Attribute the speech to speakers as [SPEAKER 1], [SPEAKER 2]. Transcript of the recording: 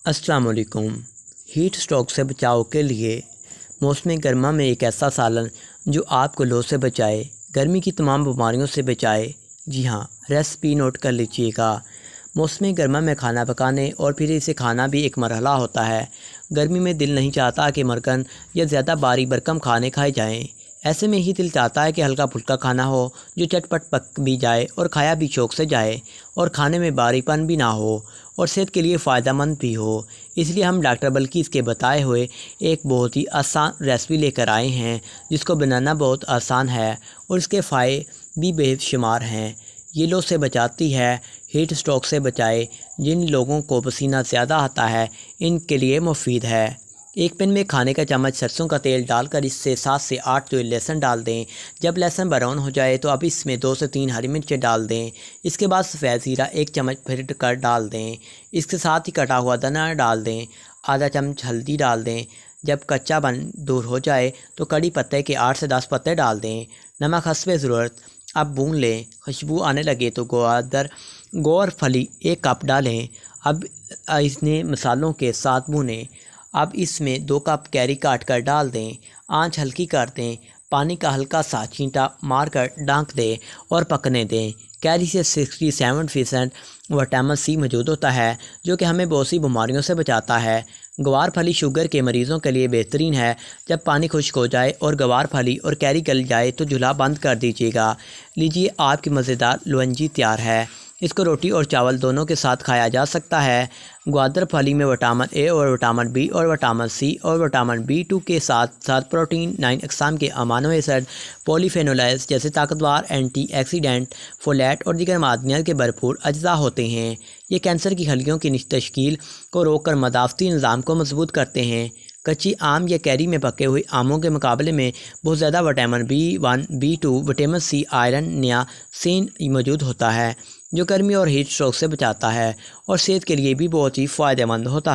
[SPEAKER 1] السلام علیکم۔ Heat stroke سے بچاؤ کے لیے موسم گرما میں ایک ایسا سالن جو آپ کو لو سے بچائے، گرمی کی تمام بیماریوں سے بچائے۔ جی ہاں، ریسپی نوٹ کر لیجئے گا۔ موسم گرما میں کھانا پکانے اور پھر اسے کھانا بھی ایک مرحلہ ہوتا ہے۔ گرمی میں دل نہیں چاہتا کہ مرکن یا زیادہ باری برکم کھانے کھائے جائیں۔ ایسے میں ہی دل چاہتا ہے کہ ہلکا پھلکا کھانا ہو جو چٹ پٹ پک بھی جائے اور کھایا بھی شوق سے جائے، اور کھانے میں باری پن بھی نہ ہو اور صحت کے لیے فائدہ مند بھی ہو۔ اس لیے ہم ڈاکٹر بلقیس کے بتائے ہوئے ایک بہت ہی آسان ریسپی لے کر آئے ہیں جس کو بنانا بہت آسان ہے اور اس کے فائدے بھی بے شمار ہیں۔ یہ لو سے بچاتی ہے، ہیٹ اسٹروک سے بچائے۔ جن لوگوں کو پسینہ زیادہ آتا ہے ان کے لیے مفید ہے۔ ایک پین میں کھانے کا چمچ سرسوں کا تیل ڈال کر اس سے 7 سے 8 جو لہسن ڈال دیں۔ جب لہسن براؤن ہو جائے تو اب اس میں 2 سے 3 ہری مرچیں ڈال دیں۔ اس کے بعد سفید زیرہ 1 چمچ پھر کر ڈال دیں۔ اس کے ساتھ ہی کٹا ہوا دھنیا ڈال دیں۔ آدھا چمچ ہلدی ڈال دیں۔ جب کچا پن دور ہو جائے تو کڑی پتے کے 8 سے 10 پتے ڈال دیں۔ نمک حسب ضرورت۔ اب بھون لیں۔ خوشبو آنے لگے تو گوار پھلی 1 کپ ڈالیں۔ اب اسے مسالوں کے ساتھ بھونیں۔ اب اس میں 2 کپ کیری کاٹ کر ڈال دیں۔ آنچ ہلکی کر دیں۔ پانی کا ہلکا سا چھینٹا مار کر ڈھانک دیں اور پکنے دیں۔ کیری سے 67% وٹامن سی موجود ہوتا ہے جو کہ ہمیں بہت سی بیماریوں سے بچاتا ہے۔ گوار پھلی شوگر کے مریضوں کے لیے بہترین ہے۔ جب پانی خشک ہو جائے اور گوار پھلی اور کیری گل جائے تو چولہا بند کر دیجیے گا۔ لیجیے، آپ کی مزیدار لونجی تیار ہے۔ اس کو روٹی اور چاول دونوں کے ساتھ کھایا جا سکتا ہے۔ گوار پھلی میں وٹامن اے اور وٹامن بی اور وٹامن سی اور وٹامن B2 کے ساتھ ساتھ پروٹین، 9 اقسام کے امینو ایسڈ، پولی فینولز جیسے طاقتور اینٹی آکسیڈنٹ، فولیٹ اور دیگر معدنیات کے بھرپور اجزاء ہوتے ہیں۔ یہ کینسر کی خلیوں کی تشکیل کو روک کر مدافعتی نظام کو مضبوط کرتے ہیں۔ کچی آم یا کیری میں پکے ہوئے آموں کے مقابلے میں بہت زیادہ vitamin B1، B2، vitamin C, iron, niacin موجود ہوتا ہے جو گرمی اور ہیٹ اسٹروک سے بچاتا ہے اور صحت کے لیے بھی بہت ہی فائدہ مند ہوتا ہے۔